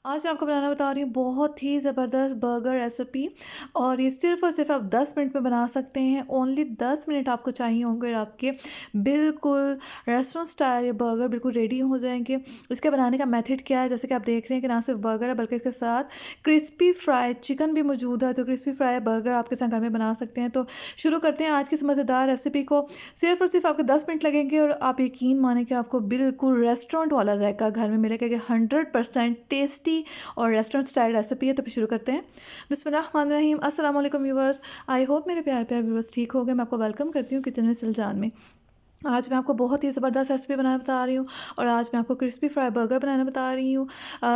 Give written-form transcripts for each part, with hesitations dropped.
आज मैं आपको बनाना बता रही हूँ बहुत ही ज़बरदस्त बर्गर रेसिपी। और ये सिर्फ़ और सिर्फ आप 10 मिनट में बना सकते हैं। ओनली 10 मिनट आपको चाहिए होंगे और आपके बिल्कुल रेस्टोरेंट स्टाइल ये बर्गर बिल्कुल रेडी हो जाएंगे। इसके बनाने का मेथड क्या है, जैसे कि आप देख रहे हैं कि ना सिर्फ बर्गर है बल्कि इसके साथ क्रिस्पी फ्राई चिकन भी मौजूद है। तो क्रिस्पी फ्राई बर्गर आपके साथ घर में बना सकते हैं। तो शुरू करते हैं आज की इस मज़ेदार रेसिपी को। सिर्फ और सिर्फ आपके 10 मिनट लगेंगे और आप यकीन माने कि आपको बिल्कुल रेस्टोरेंट वाला जायका घर में मिलेगा कि 100% टेस्टी और रेस्टोरेंट स्टाइल रेसिपी है। तो फिर शुरू करते हैं। बिस्मिल्लाहिर्रहमानिर्रहीम। अस्सलाम वालेकुम व्यूअर्स। आई होप मेरे प्यारे प्यारे व्यूअर्स ठीक हो गए। मैं आपको वेलकम करती हूँ किचन में सिलजान में। आज मैं आपको बहुत ही ज़बरदस्त रेसिपी बनाना बता रही हूँ और आज मैं आपको क्रिस्पी फ्राई बर्गर बनाना बता रही हूँ।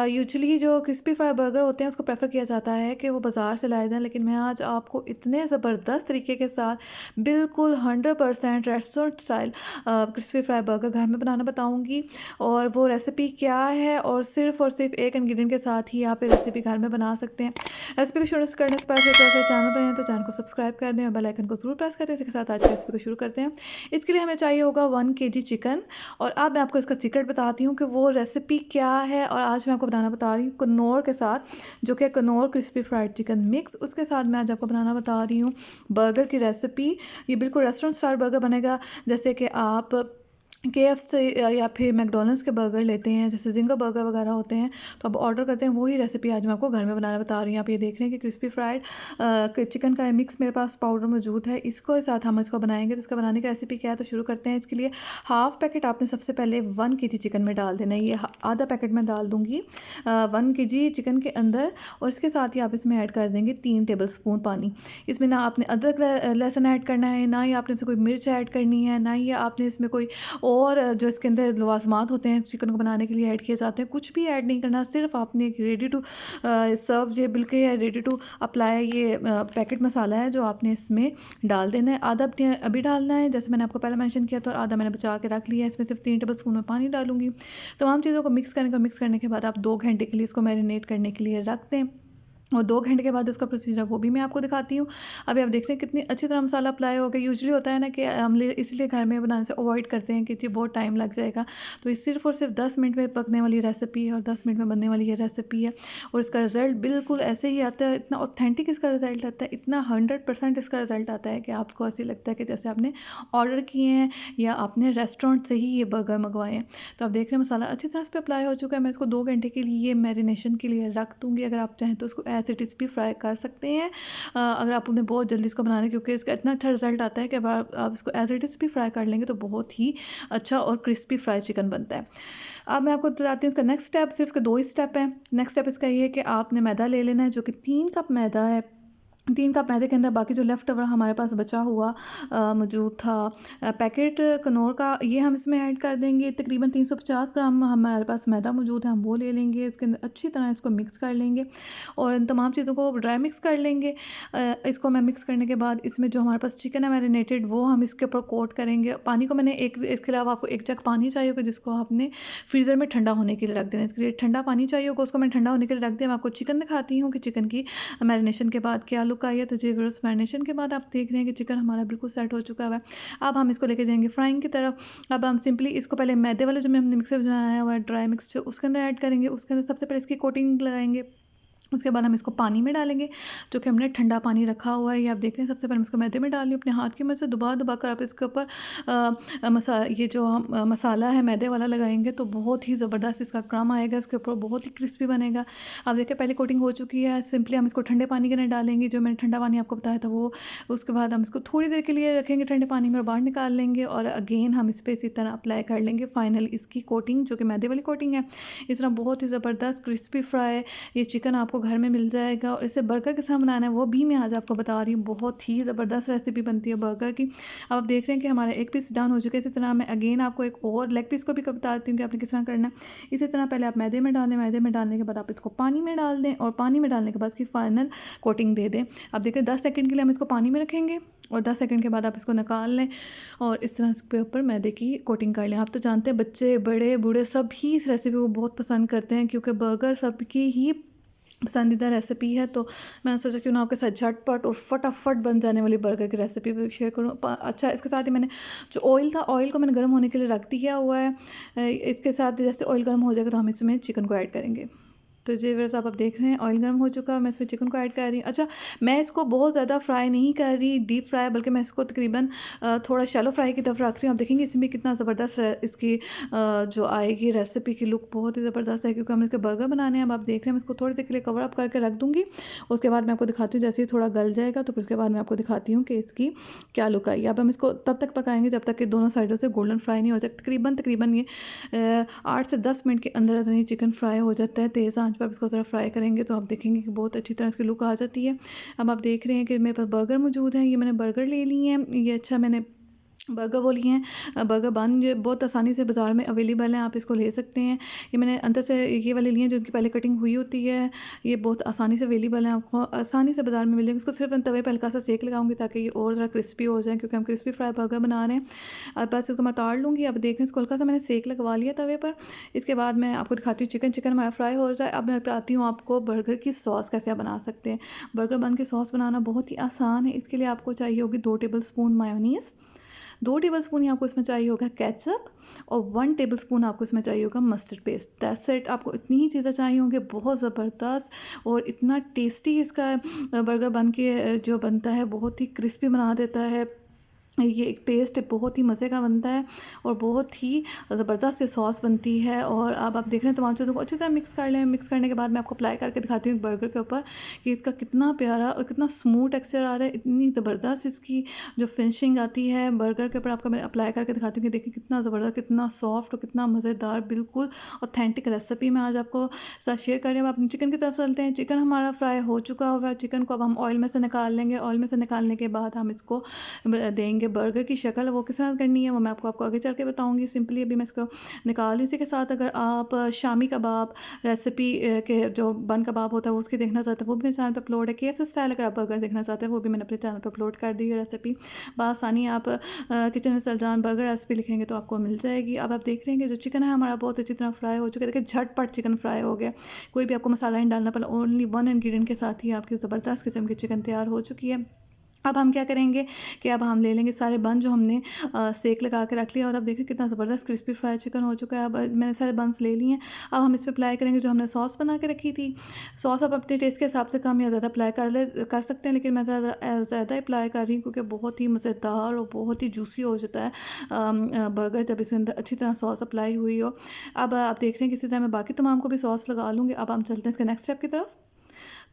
यूजुअली जो क्रिस्पी फ्राई बर्गर होते हैं उसको प्रेफर किया जाता है कि वो बाज़ार से लाए जाएं, लेकिन मैं आज आपको इतने ज़बरदस्त तरीके के साथ बिल्कुल 100% restaurant style crispy fry burger घर में बनाना बताऊँगी। और वो रेसिपी क्या है और सिर्फ एक इंग्रेडिएंट के साथ ही आप ये रेसिपी घर में बना सकते हैं। रेसिपी को शुरू करने से पहले चैनल पर हैं तो चैनल को सब्सक्राइब कर दें और बेल आइकन को ज़रूर प्रेस करें। इसके साथ आज की रेसिपी को शुरू करते हैं। इसके लिए हमें चाहिए होगा 1 kg चिकन। और अब मैं आपको इसका सीक्रेट बताती हूँ कि वो रेसिपी क्या है। और आज मैं आपको बनाना बता रही हूँ कनौर के साथ, जो कि Knorr crispy fried chicken mix. उसके साथ मैं आज आपको बनाना बता रही हूँ बर्गर की रेसिपी। ये बिल्कुल रेस्टोरेंट स्टाइल बर्गर बनेगा, जैसे कि आप KFC या फिर मैकडोनल्ड्स के बर्गर लेते हैं, जैसे जिंगा बर्गर वगैरह होते हैं, तो आप ऑर्डर करते हैं। वही रेसिपी आज मैं आपको घर में बनाना बता रही हूँ। आप ये देख रहे हैं कि क्रिस्पी फ्राइड चिकन का मिक्स मेरे पास पाउडर मौजूद है। इसको साथ हम इसको बनाएंगे। तो इसका बनाने की रेसिपी क्या है, तो शुरू करते हैं। इसके लिए हाफ़ पैकेट आपने सबसे पहले 1 kg चिकन में डाल देना है। ये आधा पैकेट में डाल दूँगी 1 kg चिकन के अंदर। और इसके साथ ही आप इसमें ऐड कर देंगे 3 टेबल स्पून पानी। इसमें ना आपने अदरक लहसुन ऐड करना है, ना ही आपने इसमें कोई मिर्च ऐड करनी है, ना ही आपने इसमें कोई और जो इसके अंदर लवाजमात होते हैं चिकन को बनाने के लिए ऐड किए जाते हैं, कुछ भी ऐड नहीं करना। सिर्फ आपने एक रेडी टू सर्व ये बिल्कुल रेडी टू अप्लाई ये पैकेट मसाला है जो आपने इसमें डाल देना है। आधा अपने अभी डालना है, जैसे मैंने आपको पहले मेंशन किया था, और आधा मैंने बचा के रख लिया है। इसमें सिर्फ 3 टेबल स्पून में पानी डालूंगी। तमाम चीज़ों को मिक्स करने के बाद आप 2 घंटे के लिए इसको मैरिनेट करने के लिए रख दें। और 2 घंटे के बाद उसका प्रोसीजर वो भी मैं आपको दिखाती हूँ। अभी आप देख रहे हैं कितनी अच्छी तरह मसाला अप्लाई हो गया। यूजुअली होता है ना कि हम इसलिए घर में बनाने से अवॉइड करते हैं कि जी बहुत टाइम लग जाएगा। तो ये सिर्फ और सिर्फ 10 मिनट में पकने वाली रेसिपी है और 10 मिनट में बनने वाली ये रेसिपी है। और इसका रिज़ल्ट बिल्कुल ऐसे ही आता है, इतना ऑथेंटिक इसका रिज़ल्ट आता है, इतना 100% इसका रिज़ल्ट आता है कि आपको ऐसे लगता है कि जैसे आपने ऑर्डर किए हैं या आपने रेस्टोरेंट से ही ये बर्गर मंगवाए हैं। तो आप देख रहे हैं मसाला अच्छी तरह से अप्लाई हो चुका है। मैं इसको 2 घंटे के लिए मैरिनेशन के लिए रख दूँगी। अगर आप चाहें तो इसको एज इट इज़ भी फ्राई कर सकते हैं। अगर आप उन्हें बहुत जल्दी इसको बनाना है, क्योंकि इसका इतना अच्छा रिजल्ट आता है कि अब आप इसको एज इट इज़ भी फ्राई कर लेंगे तो बहुत ही अच्छा और क्रिस्पी फ्राई चिकन बनता है। अब मैं आपको बताती हूँ इसका नेक्स्ट स्टेप। सिर्फ इसके 2 ही स्टेप हैं। नेक्स्ट स्टेप इसका ये है कि आपने मैदा ले लेना है, जो कि 3 कप मैदा है। 3 कप मैदे के अंदर बाकी जो लेफ़्ट ओवर हमारे पास बचा हुआ मौजूद था पैकेट कनौर का, ये हम इसमें ऐड कर देंगे। तकरीबन 350 ग्राम हमारे पास मैदा मौजूद है, हम वो ले लेंगे। इसके अंदर अच्छी तरह इसको मिक्स कर लेंगे और इन तमाम चीज़ों को ड्राई मिक्स कर लेंगे। इसको मैं मिक्स करने के बाद इसमें जो हमारे पास चिकन है मैरिनेटेड, वो हम इसके ऊपर कोट करेंगे। पानी को मैंने एक, इसके अलावा आपको 1 जग पानी चाहिए होगा जिसको आपने फ्रीज़र में ठंडा होने के लिए रख देना। इसके लिए ठंडा पानी चाहिए होगा, उसको मैंने ठंडा होने के लिए रख दिया। मैं आपको चिकन दिखाती हूँ कि चिकन की मैरिनेशन के बाद क्या लुक आई है। तो जी व्यूअर्स, मैरिनेशन के बाद आप देख रहे हैं कि चिकन हमारा बिल्कुल सेट हो चुका है। अब हम इसको लेके जाएंगे फ्राइंग की तरफ। अब हम सिंपली इसको पहले मैदे वाले जो हमने मिक्सर बनाया हुआ है ड्राई मिक्स, जो उसके अंदर ऐड करेंगे। उसके अंदर सबसे पहले इसकी कोटिंग लगाएंगे। उसके बाद हम इसको पानी में डालेंगे, जो कि हमने ठंडा पानी रखा हुआ है। ये आप देख रहे हैं। सबसे पहले हम इसको मैदे में डाल रही हूँ अपने हाथ की मदद से। दबा दबा कर आप इसके ऊपर ये जो हम मसाला है मैदे वाला लगाएंगे तो बहुत ही ज़बरदस्त इसका क्रम आएगा। इसके ऊपर बहुत ही क्रिस्पी बनेगा। आप देखिए पहले कोटिंग हो चुकी है। सिंपली हम इसको ठंडे पानी के अंदर डालेंगे, जो मैंने ठंडा पानी आपको बताया था वो। उसके बाद हम इसको थोड़ी देर के लिए रखेंगे ठंडे पानी में और बाहर निकाल लेंगे। और अगेन हम इस पर इसी तरह अप्लाई कर लेंगे फाइनल इसकी कोटिंग, जो कि मैदे वाली कोटिंग है। इस तरह बहुत ही ज़बरदस्त क्रिस्पी फ्राई ये चिकन आपको घर में मिल जाएगा। और इसे बर्गर के साथ बनाना है वो भी मैं आज आपको बता रही हूँ। बहुत ही ज़बरदस्त रेसिपी बनती है बर्गर की। अब आप देख रहे हैं कि हमारा एक पीस डन हो चुका है। इसी तरह मैं अगेन आपको एक और लेग पीस को भी बताती हूँ कि आपने किस तरह करना है। इसी तरह पहले आप मैदे में डालें, मैदे में डालने के बाद आप इसको पानी में डाल दें और पानी में डालने के बाद इसकी फाइनल कोटिंग दे दें। आप देख रहे हैं 10 सेकंड के लिए हम इसको पानी में रखेंगे और 10 सेकंड के बाद आप इसको निकाल लें और इस तरह इसके ऊपर मैदे की कोटिंग कर लें। आप तो जानते हैं बच्चे बड़े बूढ़े सभी इस रेसिपी को बहुत पसंद करते हैं, क्योंकि बर्गर सबकी ही पसंदीदा रेसिपी है। तो मैंने सोचा क्यों ना आपके साथ झटपट और फटाफट बन जाने वाली बर्गर की रेसिपी भी शेयर करूँ। अच्छा, इसके साथ ही मैंने जो ऑयल था, ऑयल को मैंने गर्म होने के लिए रख दिया हुआ है। इसके साथ जैसे ऑयल गर्म हो जाएगा तो हम इसमें चिकन को ऐड करेंगे। तो जी व्यूअर्स आप देख रहे हैं ऑयल गर्म हो चुका है, मैं इसमें चिकन को ऐड कर रही हूँ। अच्छा, मैं इसको बहुत ज़्यादा फ्राई नहीं कर रही डीप फ्राई, बल्कि मैं इसको तकरीबन थोड़ा शैलो फ्राई की तरफ रख रही हूँ। आप देखेंगे इसमें कितना ज़बरदस्त इसकी जो आएगी रेसिपी की लुक बहुत ही ज़बरदस्त है, क्योंकि हम इसके बर्गर बनाने हैं। अब आप देख रहे हैं मैं इसको थोड़ी देर के लिए कवर अप करके रख दूँगी। उसके बाद मैं आपको दिखाती हूँ, जैसे ही थोड़ा गल जाएगा तो फिर उसके बाद मैं आपको दिखाती हूँ कि इसकी क्या लुक आई। अब हम इसको तब तक पकाएंगे जब तक कि दोनों साइडों से गोल्डन फ्राई नहीं हो जाए। तकरीबन तकरीबन ये 8 से 10 मिनट के अंदर अंदर ये चिकन फ्राई हो जाता है। तेज़ आंच पर इसको ज़रा फ्राई करेंगे तो आप देखेंगे कि बहुत अच्छी तरह इसकी लुक आ जाती है। अब आप देख रहे हैं कि मेरे पास बर्गर मौजूद है। ये मैंने बर्गर ले लिए हैं। ये अच्छा मैंने बर्गर वो लिए हैं, बर्गर बन जो बहुत आसानी से बाज़ार में अवेलेबल हैं, आप इसको ले सकते हैं। ये मैंने अंदर से ये वाले लिए हैं जो उनकी पहले कटिंग हुई होती है। ये बहुत आसानी से अवेलेबल हैं, आपको आसानी से बाज़ार में मिल जाएंगे। इसको सिर्फ तवे पर हल्का सा सेक लगाऊंगी ताकि ये और ज़रा क्रिस्पी हो जाए, क्योंकि हम क्रिस्पी फ्राई बर्गर बना रहे हैं। अब बस इसको मैं ताड़ लूँगी। अब देख रहे हैं इसको हल्का सा मैंने सेक लगवा लिया तवे पर। इसके बाद मैं आपको दिखाती हूँ चिकन हमारा फ्राई हो जाए। अब मैं बताती हूँ आपको बर्गर की सॉस कैसे आप बना सकते हैं। बर्गर बन की सॉस बनाना बहुत ही आसान है। इसके लिए आपको चाहिए होगी 2 tablespoon mayonnaise, 2 tablespoon ही आपको इसमें चाहिए होगा केचप, और 1 टेबल स्पून आपको इसमें चाहिए होगा मस्टर्ड पेस्ट। That's it. आपको इतनी ही चीज़ें चाहिए होंगी। बहुत ज़बरदस्त और इतना टेस्टी इसका बर्गर बन के जो बनता है, बहुत ही क्रिस्पी बना देता है। ये एक पेस्ट बहुत ही मज़े का बनता है और बहुत ही ज़बरदस्त से सॉस बनती है। और अब आप देख रहे हैं तमाम चीज़ों को अच्छी तरह मिक्स कर लें। मिक्स करने के बाद मैं आपको अप्लाई करके दिखाती हूँ बर्गर के ऊपर कि इसका कितना प्यारा और कितना स्मूथ टेक्सचर आ रहा है। इतनी ज़बरदस्त इसकी जो फिनिशिंग आती है बर्गर के ऊपर, आपका मैं अप्लाई करके दिखाती हूँ कि देखिए कितना ज़बरदस्त, कितना सॉफ्ट और कितना मज़ेदार, बिल्कुल ऑथेंटिक रेसिपी मैं आज आपको साथ शेयर कर रही हूँ। अब अपनी चिकन की तरफ चलते हैं। चिकन हमारा फ्राई हो चुका हुआ है। चिकन को अब हम ऑयल में से निकाल लेंगे। ऑयल में से निकालने के बाद हम इसको देंगे। बर्गर की शक्ल वो किस तरह करनी है वो मैं आपको आगे चल के बताऊंगी। सिंपली अभी मैं इसको निकाल, इसी के साथ अगर आप शामी कबाब रेसिपी के जो बन कबाब होता है वो उसकी देखना चाहते हैं वो भी मेरे चैनल पर अपलोड है। KFC स्टाइल अगर आप बर्गर देखना चाहते हैं वो भी मैंने अपने चैनल पर अपलोड कर दी है रेसिपी। बासानी आप किचन में सलजान बर्गर रेसिपी लिखेंगे तो आपको मिल जाएगी। अब आप देख रहे हैं कि जो चिकन है हमारा बहुत अच्छी तरह फ्राई हो चुका है। देखिए झटपट चिकन फ्राई हो गया, कोई भी आपको मसाला नहीं डालना पड़ा। ओनली 1 इंग्रेडिएंट के साथ ही आपकी ज़बरदस्त किस्म की चिकन तैयार हो चुकी है। अब हम क्या करेंगे कि अब हम ले लेंगे सारे बन जो हमने सेक लगा के रख लिया, और अब देखिए कितना ज़बरदस्त क्रिस्पी फ्राई चिकन हो चुका है। अब मैंने सारे बंस ले लिए हैं। अब हम इस पर अप्लाई करेंगे जो हमने सॉस बना के रखी थी। सॉस आप अपने टेस्ट के हिसाब से कम या ज़्यादा अप्लाई कर सकते हैं, लेकिन मैं ज़्यादा अप्लाई कर रही हूँ क्योंकि बहुत ही मज़ेदार और बहुत ही जूसी हो जाता है बर्गर जब इसके अंदर अच्छी तरह सॉस अप्लाई हुई हो। अब आप देख रहे हैं किसी तरह मैं बाकी तमाम को भी सॉस लगा लूँगी। अब हम चलते हैं इसके नेक्स्ट स्टेप की तरफ।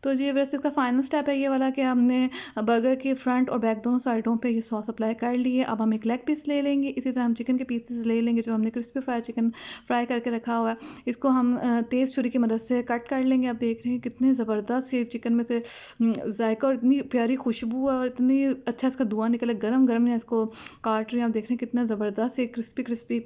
तो जी वैसे इसका फाइनल स्टेप है ये वाला कि हमने बर्गर के फ्रंट और बैक दोनों साइडों पे ये सॉस अप्लाई कर ली है। अब हम एक लेग पीस ले लेंगे। इसी तरह हम चिकन के पीसेस ले लेंगे जो हमने क्रिस्पी फ्राई चिकन फ्राई करके रखा हुआ है। इसको हम तेज़ छुरी की मदद से कट कर लेंगे। आप देख रहे हैं कितने ज़बरदस्त ये चिकन में से जायका और इतनी प्यारी खुशबू है और इतनी अच्छा इसका धुआं निकले। गरम गरम ने इसको काट रहे हैं। आप देख रहे हैं कितना ज़बरदस्त ये क्रिस्पी क्रिस्पी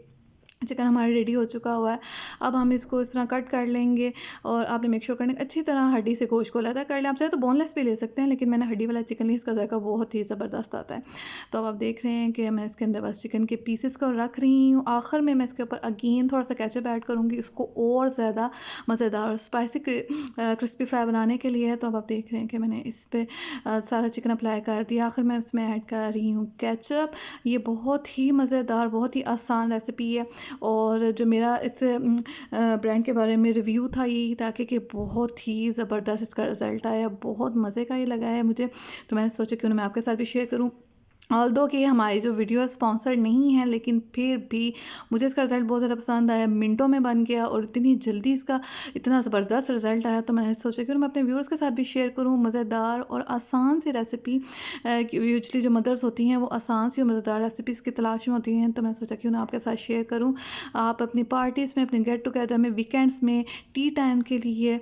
चिकन हमारा रेडी हो चुका हुआ है। अब हम इसको इस तरह कट कर लेंगे और आपने मेक श्योर करने अच्छी तरह हड्डी से गोश्त को अलग कर लें। आप चाहे तो बोनलेस भी ले सकते हैं, लेकिन मैंने हड्डी वाला चिकन लिया, इसका जायका बहुत ही ज़बरदस्त आता है। तो अब आप देख रहे हैं कि मैं इसके अंदर बस चिकन के पीसेस को रख रही हूँ। आखिर में मैं इसके ऊपर अगेन थोड़ा सा केचप ऐड करूँगी, इसको और ज़्यादा मज़ेदार और स्पाइसी क्रिस्पी फ्राई बनाने के लिए है। तो अब आप देख रहे हैं कि मैंने इस पर सारा चिकन अप्लाई कर दिया। आखिर मैं इसमें ऐड कर रही हूँ केचप। ये बहुत ही मज़ेदार, बहुत ही आसान रेसिपी है। और जो मेरा इस ब्रांड के बारे में रिव्यू था यही था कि बहुत ही ज़बरदस्त इसका रिज़ल्ट आया, बहुत मज़े का ही लगा है मुझे। तो मैंने सोचा क्यों ना मैं आपके साथ भी शेयर करूँ। ऑल्दो कि हमारी जो वीडियो स्पॉन्सर्ड नहीं है, लेकिन फिर भी मुझे इसका रिज़ल्ट बहुत ज़्यादा पसंद आया। मिनटों में बन गया और इतनी जल्दी इसका इतना ज़बरदस्त रिज़ल्ट आया। तो मैंने सोचा कि मैं अपने व्यूअर्स के साथ भी शेयर करूं मज़ेदार और आसान सी रेसिपी। यूजली जो मदर्स होती हैं वो आसान सी और मज़ेदार रेसिपीज़ की तलाश में होती हैं, तो मैंने सोचा क्यों ना आपके साथ शेयर करूँ। आप अपनी पार्टीज़ में, अपने गेट टुगेदर में, वीकेंड्स में, टी टाइम के लिए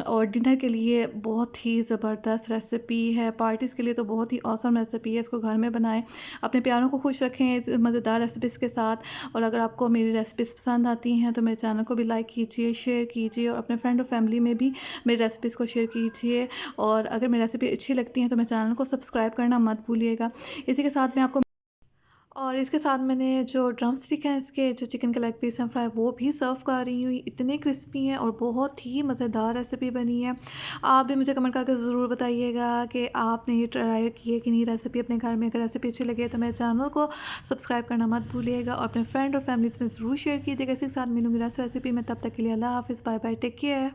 और डिनर के लिए बहुत ही ज़बरदस्त रेसिपी है। पार्टीज़ के लिए तो बहुत ही औसम रेसिपी है। इसको घर में बनाएं, अपने प्यारों को खुश रखें मज़ेदार रेसिपीज़ के साथ। और अगर आपको मेरी रेसिपीज़ पसंद आती हैं तो मेरे चैनल को भी लाइक कीजिए, शेयर कीजिए और अपने फ्रेंड और फैमिली में भी मेरी रेसिपीज़ को शेयर कीजिए। और अगर मेरी रेसिपी अच्छी लगती हैं तो मेरे चैनल को सब्सक्राइब करना मत भूलिएगा। इसी के साथ मैं आपको और इसके साथ मैंने जो ड्रम स्टिक हैं इसके जो चिकन के लेग पीस हैं फ्राई वो भी सर्व कर रही हूँ। इतने क्रिस्पी हैं और बहुत ही मज़ेदार रेसिपी बनी है। आप भी मुझे कमेंट करके ज़रूर बताइएगा कि आपने ये ट्राई की है कि नहीं रेसिपी अपने घर में। अगर रेसिपी अच्छी लगे तो मेरे चैनल को सब्सक्राइब करना मत भूलिएगा और अपने फ्रेंड और फैमिलीज़ में ज़रूर शेयर कीजिएगा। इसी के साथ मिलूँगी नेक्स्ट रेसिपी में। तब तक के लिए अल्लाह हाफ़िज़, बाय बाय, टेक केयर।